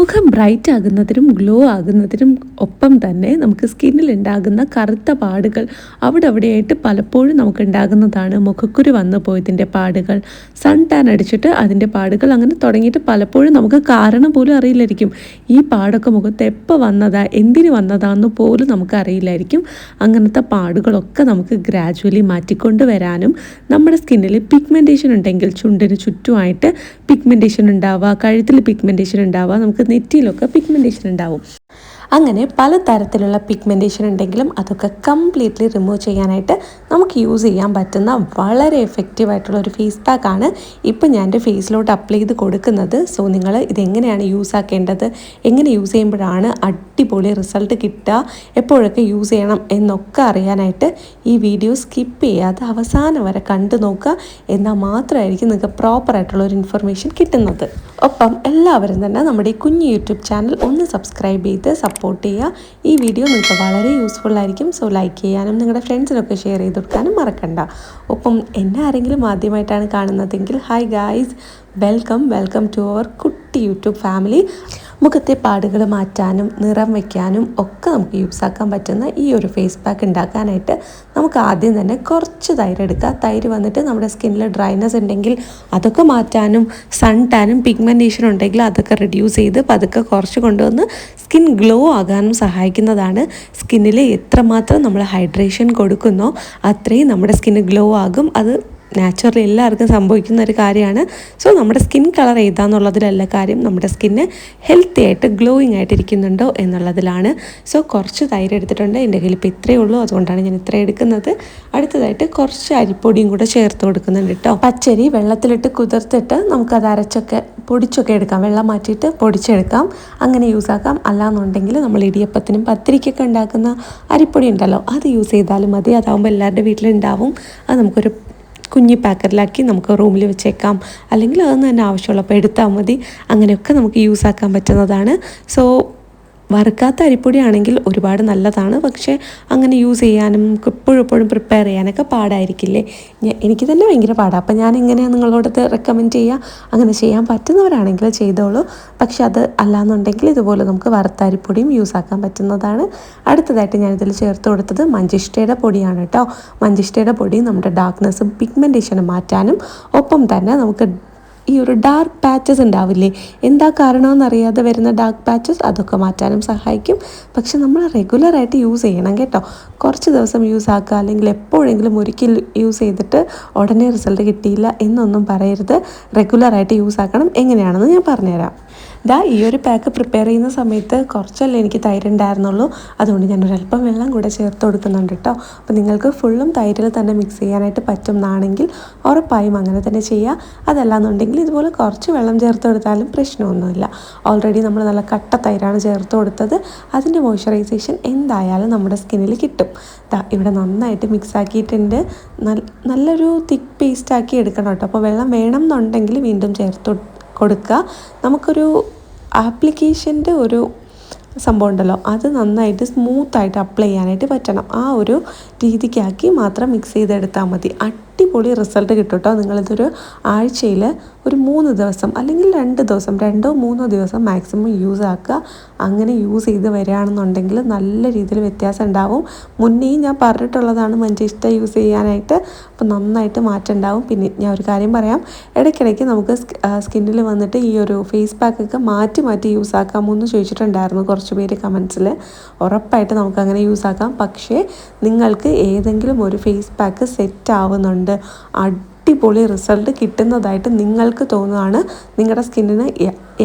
മുഖം bright ആകുന്നതിനും glow ആകുന്നതിനും ഒപ്പം തന്നെ നമുക്ക് സ്കിന്നിൽ ഉണ്ടാകുന്ന കറുത്ത പാടുകൾ അവിടെയായിട്ട് പലപ്പോഴും നമുക്ക് ഉണ്ടാകുന്നതാണ് മുഖക്കുരു വന്നു പോയതിൻ്റെ പാടുകൾ. സൺ ടാൻ അടിച്ചിട്ട് അതിൻ്റെ പാടുകൾ അങ്ങനെ തുടങ്ങിയിട്ട് പലപ്പോഴും നമുക്ക് കാരണം പോലും അറിയില്ലായിരിക്കും. ഈ പാടൊക്കെ മുഖത്ത് എപ്പോൾ വന്നതാ, എന്തിന് വന്നതാന്ന് പോലും നമുക്ക് അറിയില്ലായിരിക്കും. അങ്ങനത്തെ പാടുകളൊക്കെ നമുക്ക് ഗ്രാജുവലി മാറ്റിക്കൊണ്ട് വരാനും നമ്മുടെ സ്കിന്നിൽ പിഗ്മെൻറ്റേഷൻ ഉണ്ടെങ്കിൽ ചുണ്ടിന് ചുറ്റുമായിട്ട് പിഗ്മെൻറ്റേഷൻ ഉണ്ടാവുക, കഴുത്തിൽ പിഗ്മെൻറ്റേഷൻ ഉണ്ടാവുക, നമുക്ക് നെറ്റിയിലൊക്കെ പിഗ്മെൻറ്റേഷൻ ഉണ്ടാവും. അങ്ങനെ പലതരത്തിലുള്ള പിഗ്മെൻറ്റേഷൻ ഉണ്ടെങ്കിലും അതൊക്കെ കംപ്ലീറ്റ്ലി റിമൂവ് ചെയ്യാനായിട്ട് നമുക്ക് യൂസ് ചെയ്യാൻ പറ്റുന്ന വളരെ എഫക്റ്റീവായിട്ടുള്ള ഒരു ഫേസ് പാക്കാണ് ഇപ്പം ഞാൻ എൻ്റെ ഫേസിലോട്ട് അപ്ലൈ ചെയ്ത് കൊടുക്കുന്നത്. സോ നിങ്ങൾ ഇതെങ്ങനെയാണ് യൂസ് ആക്കേണ്ടത്, എങ്ങനെ യൂസ് ചെയ്യുമ്പോഴാണ് അടിപൊളി റിസൾട്ട് കിട്ടുക, എപ്പോഴൊക്കെ യൂസ് ചെയ്യണം എന്നൊക്കെ അറിയാനായിട്ട് ഈ വീഡിയോ സ്കിപ്പ് ചെയ്യാതെ അവസാനം വരെ കണ്ടു നോക്കുക. എന്നാൽ മാത്രമായിരിക്കും നിങ്ങൾക്ക് പ്രോപ്പറായിട്ടുള്ള ഒരു ഇൻഫർമേഷൻ കിട്ടുന്നത്. ഒപ്പം എല്ലാവരും തന്നെ നമ്മുടെ ഈ കുഞ്ഞു യൂട്യൂബ് ചാനൽ ഒന്ന് സബ്സ്ക്രൈബ് ചെയ്ത് സപ്പോർട്ട് ചെയ്യുക. ഈ വീഡിയോ നിങ്ങൾക്ക് വളരെ യൂസ്ഫുൾ ആയിരിക്കും. സോ ലൈക്ക് ചെയ്യാനും നിങ്ങളുടെ ഫ്രണ്ട്സിനൊക്കെ ഷെയർ ചെയ്ത് കൊടുക്കാനും മറക്കണ്ട. ഒപ്പം എന്നെ ആരെങ്കിലും ആദ്യമായിട്ടാണ് കാണുന്നതെങ്കിൽ hi guys, welcome to our കുട്ടി യൂട്യൂബ് ഫാമിലി. മുഖത്തെ പാടുകൾ മാറ്റാനും നിറം വയ്ക്കാനും ഒക്കെ നമുക്ക് യൂസ് ആക്കാൻ പറ്റുന്ന ഈ ഒരു ഫേസ് പാക്ക് ഉണ്ടാക്കാനായിട്ട് നമുക്ക് ആദ്യം തന്നെ കുറച്ച് തൈര് എടുക്കുക. തൈര് വന്നിട്ട് നമ്മുടെ സ്കിന്നിൽ ഡ്രൈനെസ് ഉണ്ടെങ്കിൽ അതൊക്കെ മാറ്റാനും സൺ ടാനും പിഗ്മെൻറ്റേഷൻ ഉണ്ടെങ്കിൽ അതൊക്കെ റിഡ്യൂസ് ചെയ്ത് പതുക്കെ കുറച്ച് കൊണ്ടുവന്ന് സ്കിൻ ഗ്ലോ ആകാനും സഹായിക്കുന്നതാണ്. സ്കിന്നിൽ എത്രമാത്രം നമ്മൾ ഹൈഡ്രേഷൻ കൊടുക്കുന്നോ അത്രയും നമ്മുടെ സ്കിന്ന് ഗ്ലോ ആകും. അത് നാച്ചുറലി എല്ലാവർക്കും സംഭവിക്കുന്ന ഒരു കാര്യമാണ്. സോ നമ്മുടെ സ്കിൻ കളർ ഏതാന്നുള്ളതിലല്ല കാര്യം, നമ്മുടെ സ്കിന്ന് ഹെൽത്തി ആയിട്ട് ഗ്ലോയിങ് ആയിട്ടിരിക്കുന്നുണ്ടോ എന്നുള്ളതിലാണ്. സോ കുറച്ച് തൈര് എടുത്തിട്ടുണ്ട്. എൻ്റെ കയ്യിൽ ഇപ്പോൾ ഇത്രയേ ഉള്ളൂ, അതുകൊണ്ടാണ് ഞാൻ ഇത്ര എടുക്കുന്നത്. അടുത്തതായിട്ട് കുറച്ച് അരിപ്പൊടിയും കൂടെ ചേർത്ത് കൊടുക്കുന്നുണ്ട് കേട്ടോ. പച്ചരി വെള്ളത്തിലിട്ട് കുതിർത്തിട്ട് നമുക്കത് അരച്ചൊക്കെ പൊടിച്ചൊക്കെ എടുക്കാം, വെള്ളം മാറ്റിയിട്ട് പൊടിച്ചെടുക്കാം. അങ്ങനെ യൂസ് ആക്കാം. അല്ലാന്നുണ്ടെങ്കിൽ നമ്മൾ ഇടിയപ്പത്തിനും പത്തിരിക്കൊക്കെ ഉണ്ടാക്കുന്ന അരിപ്പൊടി ഉണ്ടല്ലോ, അത് യൂസ് ചെയ്താലും മതി. അതാകുമ്പോൾ എല്ലാവരുടെ വീട്ടിലുണ്ടാവും. അത് നമുക്കൊരു കുഞ്ഞി പാക്കറ്റിലാക്കി നമുക്ക് റൂമിൽ വെച്ചേക്കാം, അല്ലെങ്കിൽ അതൊന്നും തന്നെ ആവശ്യമുള്ളപ്പോൾ എടുത്താൽ മതി. അങ്ങനെയൊക്കെ നമുക്ക് യൂസ് ആക്കാൻ പറ്റുന്നതാണ്. സോ വറുക്കാത്ത അരിപ്പൊടിയാണെങ്കിൽ ഒരുപാട് നല്ലതാണ്, പക്ഷേ അങ്ങനെ യൂസ് ചെയ്യാനും എപ്പോഴും പ്രിപ്പയർ ചെയ്യാനൊക്കെ പാടായിരിക്കില്ലേ. എനിക്ക് തന്നെ ഭയങ്കര പാടാണ്. അപ്പോൾ ഞാൻ ഇങ്ങനെയാണ് നിങ്ങളോടത് റെക്കമെൻഡ് ചെയ്യുക. അങ്ങനെ ചെയ്യാൻ പറ്റുന്നവരാണെങ്കിൽ ചെയ്തോളൂ. പക്ഷെ അത് അല്ലാന്നുണ്ടെങ്കിൽ ഇതുപോലെ നമുക്ക് വറുത്ത അരിപ്പൊടിയും യൂസ് ആക്കാൻ പറ്റുന്നതാണ്. അടുത്തതായിട്ട് ഞാനിതിൽ ചേർത്ത് കൊടുത്തത് മഞ്ചിഷ്ടയുടെ പൊടിയാണ് കേട്ടോ. മഞ്ചിഷ്ടയുടെ പൊടി നമ്മുടെ ഡാർക്ക്നെസ്സും പിഗ്മെൻറ്റേഷനും മാറ്റാനും ഒപ്പം തന്നെ നമുക്ക് ഈ ഒരു ഡാർക്ക് പാച്ചസ് ഉണ്ടാവില്ലേ, എന്താ കാരണമെന്നറിയാതെ വരുന്ന ഡാർക്ക് പാച്ചസ്, അതൊക്കെ മാറ്റാനും സഹായിക്കും. പക്ഷെ നമ്മൾ റെഗുലറായിട്ട് യൂസ് ചെയ്യണം കേട്ടോ. കുറച്ച് ദിവസം യൂസ് ആക്കുക, അല്ലെങ്കിൽ എപ്പോഴെങ്കിലും ഒരിക്കൽ യൂസ് ചെയ്തിട്ട് ഉടനെ റിസൾട്ട് കിട്ടിയില്ല എന്നൊന്നും പറയരുത്. റെഗുലറായിട്ട് യൂസ് ആക്കണം. എങ്ങനെയാണെന്ന് ഞാൻ പറഞ്ഞുതരാം. ഈ ഒരു പാക്ക് പ്രിപ്പയർ ചെയ്യുന്ന സമയത്ത് കുറച്ചല്ലേ എനിക്ക് തൈര് ഉണ്ടായിരുന്നുള്ളൂ, അതുകൊണ്ട് ഞാനൊരല്പം വെള്ളം കൂടെ ചേർത്ത് കൊടുക്കുന്നുണ്ട് കേട്ടോ. അപ്പോൾ നിങ്ങൾക്ക് ഫുള്ളും തൈരിൽ തന്നെ മിക്സ് ചെയ്യാനായിട്ട് പറ്റുന്നതാണെങ്കിൽ ഉറപ്പായും അങ്ങനെ തന്നെ ചെയ്യുക. അതല്ലാന്നുണ്ടെങ്കിൽ ഇതുപോലെ കുറച്ച് വെള്ളം ചേർത്ത് കൊടുത്താലും പ്രശ്നമൊന്നുമില്ല. ഓൾറെഡി നമ്മൾ നല്ല കട്ട തൈരാണ് ചേർത്ത് കൊടുത്തത്. അതിൻ്റെ മോയ്സ്ചറൈസേഷൻ എന്തായാലും നമ്മുടെ സ്കിന്നിൽ കിട്ടും. ഇവിടെ നന്നായിട്ട് മിക്സ് ആക്കിയിട്ടുണ്ട്. നല്ലൊരു തിക്ക് പേസ്റ്റാക്കി എടുക്കണം കേട്ടോ. അപ്പോൾ വെള്ളം വേണം എന്നുണ്ടെങ്കിൽ വീണ്ടും ചേർത്ത് കൊടുക്കുക. നമുക്കൊരു ആപ്ലിക്കേഷൻ്റെ ഒരു സംഭവം ഉണ്ടല്ലോ, അത് നന്നായിട്ട് സ്മൂത്തായിട്ട് അപ്ലൈ ചെയ്യാനായിട്ട് പറ്റണം. ആ ഒരു രീതിക്കാക്കി മാത്രം മിക്സ് ചെയ്തെടുത്താൽ മതി. അടിപൊളി റിസൾട്ട് കിട്ടും കേട്ടോ. നിങ്ങളിതൊരു ആഴ്ചയിൽ ഒരു 3 ദിവസം അല്ലെങ്കിൽ 2 ദിവസം, 2-3 ദിവസം മാക്സിമം യൂസ് ആക്കുക. അങ്ങനെ യൂസ് ചെയ്ത് വരികയാണെന്നുണ്ടെങ്കിൽ നല്ല രീതിയിൽ വ്യത്യാസം ഉണ്ടാവും. മുന്നേയും ഞാൻ പറഞ്ഞിട്ടുള്ളതാണ് മഞ്ചിഷ്ട യൂസ് ചെയ്യാനായിട്ട്. അപ്പോൾ നന്നായിട്ട് മാറ്റം ഉണ്ടാവും. പിന്നെ ഞാൻ ഒരു കാര്യം പറയാം, ഇടയ്ക്കിടയ്ക്ക് നമുക്ക് സ്കിന്നിൽ വന്നിട്ട് ഈ ഒരു ഫേസ് പാക്കൊക്കെ മാറ്റി യൂസ് ആക്കാമോ എന്ന് ചോദിച്ചിട്ടുണ്ടായിരുന്നു കുറച്ച് പേര് കമൻസിൽ. ഉറപ്പായിട്ട് നമുക്കങ്ങനെ യൂസ് ആക്കാം. പക്ഷേ നിങ്ങൾക്ക് ഏതെങ്കിലും ഒരു ഫേസ് പാക്ക് സെറ്റ് ആവുന്നുണ്ട്, അടിപൊളി റിസൾട്ട് കിട്ടുന്നതായിട്ട് നിങ്ങൾക്ക് തോന്നുകയാണ്, നിങ്ങളുടെ സ്കിന്നിന്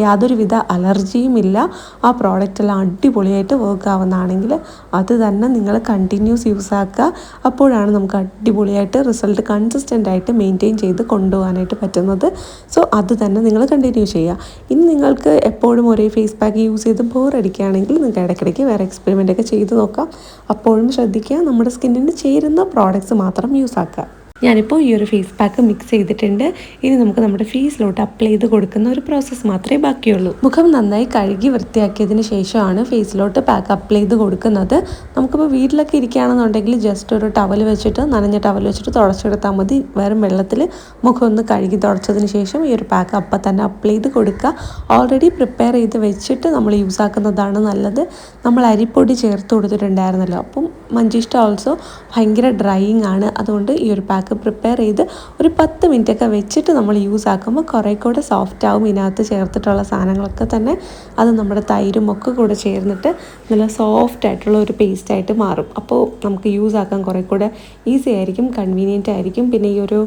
യാതൊരുവിധ അലർജിയും ഇല്ല, ആ പ്രോഡക്റ്റെല്ലാം അടിപൊളിയായിട്ട് വർക്ക് ആവുന്നതാണെങ്കിൽ അത് തന്നെ നിങ്ങൾ കണ്ടിന്യൂസ് യൂസ് ആക്കുക. അപ്പോഴാണ് നമുക്ക് അടിപൊളിയായിട്ട് റിസൾട്ട് കൺസിസ്റ്റൻ്റ് ആയിട്ട് മെയിൻറ്റെയിൻ ചെയ്ത് കൊണ്ടുപോകാനായിട്ട് പറ്റുന്നത്. സോ അത് തന്നെ നിങ്ങൾ കണ്ടിന്യൂ ചെയ്യുക. ഇനി നിങ്ങൾക്ക് എപ്പോഴും ഒരേ ഫേസ് പാക്ക് യൂസ് ചെയ്ത് ബോറടിക്കുകയാണെങ്കിൽ നിങ്ങൾക്ക് ഇടയ്ക്കിടയ്ക്ക് വേറെ എക്സ്പെരിമെൻ്റ് ഒക്കെ ചെയ്ത് നോക്കാം. അപ്പോഴും ശ്രദ്ധിക്കുക, നമ്മുടെ സ്കിന്നിന് ചേരുന്ന പ്രോഡക്റ്റ്സ് മാത്രം യൂസ് ആക്കുക. ഞാനിപ്പോൾ ഈ ഒരു ഫേസ് പാക്ക് മിക്സ് ചെയ്തിട്ടുണ്ട്. ഇനി നമുക്ക് നമ്മുടെ ഫേസിലോട്ട് അപ്ലൈ ചെയ്ത് കൊടുക്കുന്ന ഒരു പ്രോസസ്സ് മാത്രമേ ബാക്കിയുള്ളൂ. മുഖം നന്നായി കഴുകി വൃത്തിയാക്കിയതിന് ശേഷമാണ് ഫേസിലോട്ട് പാക്ക് അപ്ലൈ ചെയ്ത് കൊടുക്കുന്നത്. നമുക്കിപ്പോൾ വീട്ടിലൊക്കെ ഇരിക്കുകയാണെന്നുണ്ടെങ്കിൽ ജസ്റ്റ് ഒരു ടവൽ വെച്ചിട്ട്, നനഞ്ഞ ടവൽ വെച്ചിട്ട് തുടച്ചെടുത്താൽ മതി. വെറും വെള്ളത്തിൽ മുഖം ഒന്ന് കഴുകി തുടച്ചതിന് ശേഷം ഈ ഒരു പാക്ക് അപ്പം തന്നെ അപ്ലൈ ചെയ്ത് കൊടുക്കുക. ഓൾറെഡി പ്രിപ്പയർ ചെയ്ത് വെച്ചിട്ട് നമ്മൾ യൂസ് ആക്കുന്നതാണ് നല്ലത്. നമ്മൾ അരിപ്പൊടി ചേർത്ത് കൊടുത്തിട്ടുണ്ടായിരുന്നല്ലോ, അപ്പം മഞ്ചിഷ്ട ഓൾസോ ഭയങ്കര ഡ്രൈയിങ് ആണ്. അതുകൊണ്ട് ഈ ഒരു പാക്ക് പ്രിപ്പയർ ചെയ്ത് ഒരു 10 മിനിറ്റൊക്കെ വെച്ചിട്ട് നമ്മൾ യൂസ് ആക്കുമ്പോൾ കുറേ കൂടെ സോഫ്റ്റ് ആവും. ഇതിനകത്ത് ചേർത്തിട്ടുള്ള സാധനങ്ങളൊക്കെ തന്നെ അത് നമ്മുടെ തൈരും ഒക്കെ കൂടെ ചേർന്നിട്ട് നല്ല സോഫ്റ്റ് ആയിട്ടുള്ള ഒരു പേസ്റ്റായിട്ട് മാറും. അപ്പോൾ നമുക്ക് യൂസ് ആക്കാൻ കുറേ കൂടെ ഈസി ആയിരിക്കും, കൺവീനിയൻ്റ് ആയിരിക്കും. പിന്നെ ഈ ഒരു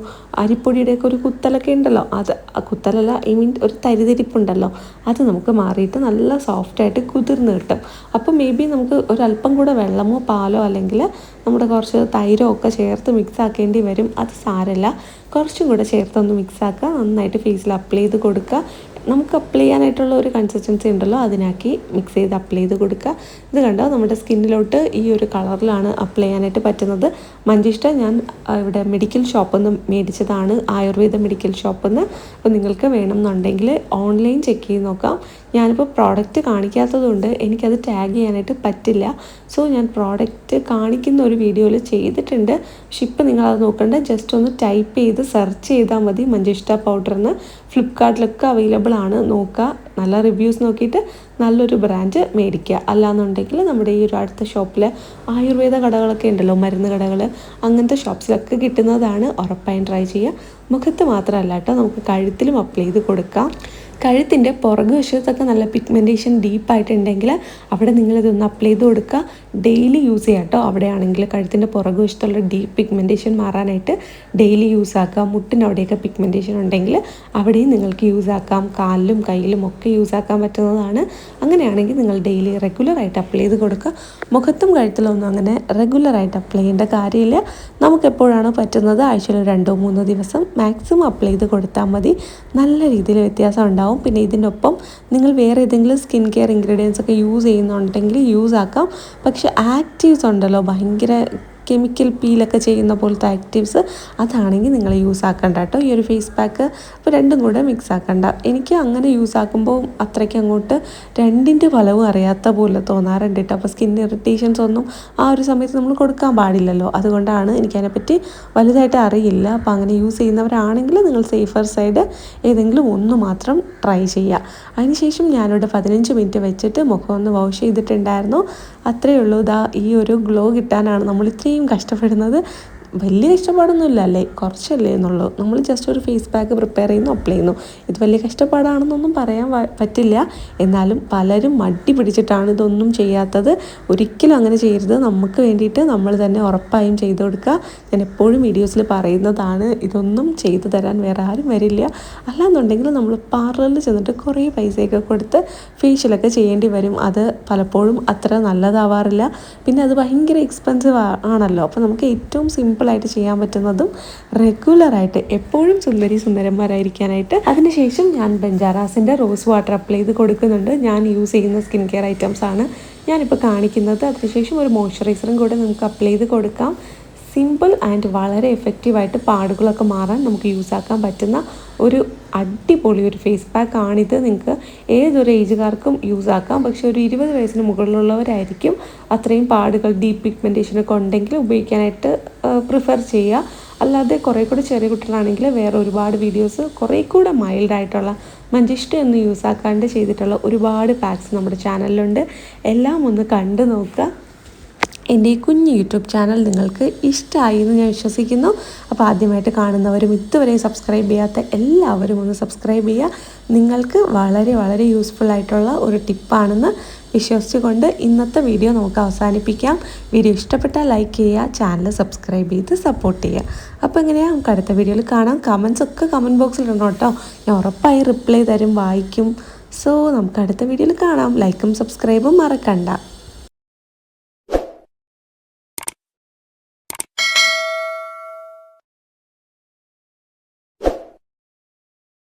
അരിപ്പൊടിയുടെയൊക്കെ ഒരു കുത്തലൊക്കെ ഉണ്ടല്ലോ, അത് കുത്തലല്ല, ഐ മീൻ ഒരു തരിതരിപ്പുണ്ടല്ലോ, അത് നമുക്ക് മാറിയിട്ട് നല്ല സോഫ്റ്റായിട്ട് കുതിർന്ന് കിട്ടും. അപ്പോൾ മേ ബി നമുക്ക് ഒരല്പം കൂടെ വെള്ളമോ പാലോ അല്ലെങ്കിൽ നമ്മുടെ കുറച്ച് തൈരോ ഒക്കെ ചേർത്ത് മിക്സ് ആക്കേണ്ടി വരും. അത് സാരമില്ല, കുറച്ചും കൂടെ ചേർത്തൊന്ന് മിക്സ് ആക്കുക. നന്നായിട്ട് ഫേസിൽ അപ്ലൈ ചെയ്ത് കൊടുക്കുക. നമുക്ക് അപ്ലൈ ചെയ്യാനായിട്ടുള്ള ഒരു കൺസിസ്റ്റൻസി ഉണ്ടല്ലോ, അതിനാക്കി മിക്സ് ചെയ്ത് അപ്ലൈ ചെയ്ത് കൊടുക്കുക. ഇത് കണ്ടോ, നമ്മുടെ സ്കിന്നിലോട്ട് ഈ ഒരു കളറിലാണ് അപ്ലൈ ചെയ്യാനായിട്ട് പറ്റുന്നത്. മഞ്ചിഷ്ട ഞാൻ ഇവിടെ മെഡിക്കൽ ഷോപ്പിൽ നിന്ന് മേടിച്ചതാണ്, ആയുർവേദ മെഡിക്കൽ ഷോപ്പിൽ നിന്ന്. അപ്പോൾ നിങ്ങൾക്ക് വേണമെന്നുണ്ടെങ്കിൽ ഓൺലൈൻ ചെക്ക് ചെയ്ത് നോക്കാം. ഞാനിപ്പോൾ പ്രോഡക്റ്റ് കാണിക്കാത്തതുകൊണ്ട് എനിക്കത് ടാഗ് ചെയ്യാനായിട്ട് പറ്റില്ല. സോ ഞാൻ പ്രോഡക്റ്റ് കാണിക്കുന്ന ഒരു വീഡിയോയിൽ ചെയ്തിട്ടുണ്ട്. പക്ഷെ ഇപ്പം നിങ്ങളത് നോക്കണ്ട, ജസ്റ്റ് ഒന്ന് ടൈപ്പ് ചെയ്ത് സെർച്ച് ചെയ്താൽ മതി മഞ്ചിഷ്ട പൗഡറിന്. ഫ്ലിപ്കാർട്ടിലൊക്കെ അവൈലബിൾ ആണ്, നോക്കുക. നല്ല റിവ്യൂസ് നോക്കിയിട്ട് നല്ലൊരു ബ്രാൻഡ് മേടിക്കുക. അല്ലാന്നുണ്ടെങ്കിൽ നമ്മുടെ ഈ ഒരു അടുത്ത ഷോപ്പിൽ ആയുർവേദ കടകളൊക്കെ ഉണ്ടല്ലോ, മരുന്ന് കടകൾ, അങ്ങനത്തെ ഷോപ്സിലൊക്കെ കിട്ടുന്നതാണ്. ഉറപ്പായും ട്രൈ ചെയ്യുക. മുഖത്ത് മാത്രമല്ല കേട്ടോ, നമുക്ക് കഴുത്തിലും അപ്ലൈ ചെയ്ത് കൊടുക്കാം. കഴുത്തിൻ്റെ പുറകു വശത്തൊക്കെ നല്ല പിഗ്മെൻറ്റേഷൻ ഡീപ്പായിട്ടുണ്ടെങ്കിൽ അവിടെ നിങ്ങളിതൊന്ന് അപ്ലൈ ചെയ്ത് കൊടുക്കുക. ഡെയിലി യൂസ് ചെയ്യാം കേട്ടോ. അവിടെയാണെങ്കിൽ കഴുത്തിൻ്റെ പുറകു വശത്തുള്ള ഡീപ്പ് പിഗ്മെൻറ്റേഷൻ മാറാനായിട്ട് ഡെയിലി യൂസ് ആക്കാം. മുട്ടിനവിടെയൊക്കെ പിഗ്മെൻറ്റേഷൻ ഉണ്ടെങ്കിൽ അവിടെയും നിങ്ങൾക്ക് യൂസ് ആക്കാം. കാലിലും കയ്യിലും ഒക്കെ യൂസ് ആക്കാൻ പറ്റുന്നതാണ്. അങ്ങനെയാണെങ്കിൽ നിങ്ങൾ ഡെയിലി റെഗുലറായിട്ട് അപ്ലൈ ചെയ്ത് കൊടുക്കുക. മുഖത്തും കഴുത്തിലൊന്നും അങ്ങനെ റെഗുലറായിട്ട് അപ്ലൈ ചെയ്യേണ്ട കാര്യമില്ല. നമുക്ക് എപ്പോഴാണോ പറ്റുന്നത് ആഴ്ചയിൽ 2-3 ദിവസം മാക്സിമം അപ്ലൈ ചെയ്ത് കൊടുത്താൽ മതി. നല്ല രീതിയിൽ വ്യത്യാസം ഉണ്ടാവും. പിന്നെ ഇതിൻ്റെ ഒപ്പം നിങ്ങൾ വേറെ ഏതെങ്കിലും സ്കിൻ കെയർ ഇൻഗ്രീഡിയൻസ് ഒക്കെ യൂസ് ചെയ്യുന്നുണ്ടെങ്കിൽ യൂസ് ആക്കാം. പക്ഷെ ആക്റ്റീവ്സ് ഉണ്ടല്ലോ, ഭയങ്കര കെമിക്കൽ പീലൊക്കെ ചെയ്യുന്ന പോലത്തെ ആക്റ്റീവ്സ്, അതാണെങ്കിൽ നിങ്ങൾ യൂസ് ആക്കണ്ട കേട്ടോ. ഈ ഒരു ഫേസ് പാക്ക് അപ്പോൾ രണ്ടും കൂടെ മിക്സ് ആക്കണ്ട. എനിക്ക് അങ്ങനെ യൂസ് ആക്കുമ്പോൾ അത്രയ്ക്ക് അങ്ങോട്ട് രണ്ടിൻ്റെ ഫലവും അറിയാത്ത പോലെ തോന്നാറുണ്ട് കേട്ടോ. അപ്പോൾ സ്കിൻ ഇറിറ്റേഷൻസ് ഒന്നും ആ ഒരു സമയത്ത് നമ്മൾ കൊടുക്കാൻ പാടില്ലല്ലോ, അതുകൊണ്ടാണ് എനിക്കതിനെപ്പറ്റി വലുതായിട്ട് അറിയില്ല. അപ്പോൾ അങ്ങനെ യൂസ് ചെയ്യുന്നവരാണെങ്കിൽ നിങ്ങൾ സേഫർ സൈഡ് ഏതെങ്കിലും ഒന്ന് മാത്രം ട്രൈ ചെയ്യുക. അതിനുശേഷം ഞാനിവിടെ 15 മിനിറ്റ് വെച്ചിട്ട് മുഖം ഒന്ന് വാഷ് ചെയ്തിട്ടുണ്ടായിരുന്നു. അത്രയേ ഉള്ളൂ. ഇതാ ഈ ഒരു ഗ്ലോ കിട്ടാനാണ് നമ്മൾ ഇത്രയും കഷ്ടപ്പെടുന്നത്. വലിയ കഷ്ടപ്പാടൊന്നുമില്ല അല്ലേ, കുറച്ചല്ലേ എന്നുള്ളൂ. നമ്മൾ ജസ്റ്റ് ഒരു ഫേസ് പാക്ക് പ്രിപ്പയർ ചെയ്യുന്നു, അപ്ലൈ ചെയ്യുന്നു. ഇത് വലിയ കഷ്ടപ്പാടാണെന്നൊന്നും പറയാൻ പറ്റില്ല. എന്നാലും പലരും മടി പിടിച്ചിട്ടാണ് ഇതൊന്നും ചെയ്യാത്തത്. ഒരിക്കലും അങ്ങനെ ചെയ്യരുത്. നമുക്ക് വേണ്ടിയിട്ട് നമ്മൾ തന്നെ ഉറപ്പായും ചെയ്തു കൊടുക്കുക. ഞാൻ എപ്പോഴും വീഡിയോസിൽ പറയുന്നതാണ്, ഇതൊന്നും ചെയ്തു തരാൻ വേറെ ആരും വരില്ല. അല്ലാന്നുണ്ടെങ്കിൽ നമ്മൾ പാർലറിൽ ചെന്നിട്ട് കുറേ പൈസയൊക്കെ കൊടുത്ത് ഫേഷ്യലൊക്കെ ചെയ്യേണ്ടി വരും. അത് പലപ്പോഴും അത്ര നല്ലതാവാറില്ല. പിന്നെ അത് ഭയങ്കര എക്സ്പെൻസീവ് ആണല്ലോ. അപ്പോൾ നമുക്ക് ഏറ്റവും സിമ്പിളായിട്ട് ചെയ്യാൻ പറ്റുന്നതും റെഗുലറായിട്ട് എപ്പോഴും സുന്ദരന്മാരായിരിക്കാനായിട്ട്. അതിനുശേഷം ഞാൻ ബെഞ്ചാറാസിൻ്റെ റോസ് വാട്ടർ അപ്ലൈ ചെയ്ത് കൊടുക്കുന്നുണ്ട്. ഞാൻ യൂസ് ചെയ്യുന്ന സ്കിൻ കെയർ ഐറ്റംസ് ആണ് ഞാനിപ്പോൾ കാണിക്കുന്നത്. അതിനുശേഷം ഒരു മോയ്സ്ചറൈസറും കൂടെ നമുക്ക് അപ്ലൈ ചെയ്ത് കൊടുക്കാം. സിമ്പിൾ ആൻഡ് വളരെ എഫക്റ്റീവായിട്ട് പാടുകളൊക്കെ മാറാൻ നമുക്ക് യൂസ് ആക്കാൻ പറ്റുന്ന ഒരു അടിപൊളി ഒരു ഫേസ് പാക്ക് ആണിത്. നിങ്ങൾക്ക് ഏതൊരു ഏജുകാർക്കും യൂസ് ആക്കാം. പക്ഷേ ഒരു 20 വയസ്സിന് മുകളിലുള്ളവരായിരിക്കും അത്രയും പാടുകൾ ഡീപ്പ് പിഗ്മെൻറ്റേഷനൊക്കെ ഉണ്ടെങ്കിൽ ഉപയോഗിക്കാനായിട്ട് പ്രിഫർ ചെയ്യുക. അല്ലാതെ കുറേ കൂടെ ചെറിയ കുട്ടികളാണെങ്കിൽ വേറെ ഒരുപാട് വീഡിയോസ് കുറേ കൂടെ മൈൽഡായിട്ടുള്ള മഞ്ചിഷ്ട ഒന്നും യൂസ് ആക്കാണ്ട് ചെയ്തിട്ടുള്ള ഒരുപാട് പാക്സ് നമ്മുടെ ചാനലിലുണ്ട്. എല്ലാം ഒന്ന് കണ്ടു നോക്കുക. എൻ്റെ ഈ കുഞ്ഞ് യൂട്യൂബ് ചാനൽ നിങ്ങൾക്ക് ഇഷ്ടമായി എന്ന് ഞാൻ വിശ്വസിക്കുന്നു. അപ്പോൾ ആദ്യമായിട്ട് കാണുന്നവരും ഇതുവരെയും സബ്സ്ക്രൈബ് ചെയ്യാത്ത എല്ലാവരും ഒന്ന് സബ്സ്ക്രൈബ് ചെയ്യുക. നിങ്ങൾക്ക് വളരെ വളരെ യൂസ്ഫുൾ ആയിട്ടുള്ള ഒരു ടിപ്പാണെന്ന് വിശ്വസിച്ചുകൊണ്ട് ഇന്നത്തെ വീഡിയോ നമുക്ക് അവസാനിപ്പിക്കാം. വീഡിയോ ഇഷ്ടപ്പെട്ടാൽ ലൈക്ക് ചെയ്യുക, ചാനൽ സബ്സ്ക്രൈബ് ചെയ്ത് സപ്പോർട്ട് ചെയ്യുക. അപ്പോൾ എങ്ങനെയാണ് നമുക്ക് അടുത്ത വീഡിയോയിൽ കാണാം. കമൻസ് ഒക്കെ കമൻറ്റ് ബോക്സിൽ ഇടണം കേട്ടോ, ഞാൻ ഉറപ്പായി റിപ്ലൈ തരും, വായിക്കും. സോ നമുക്ക് അടുത്ത വീഡിയോയിൽ കാണാം. ലൈക്കും സബ്സ്ക്രൈബും മറക്കണ്ട.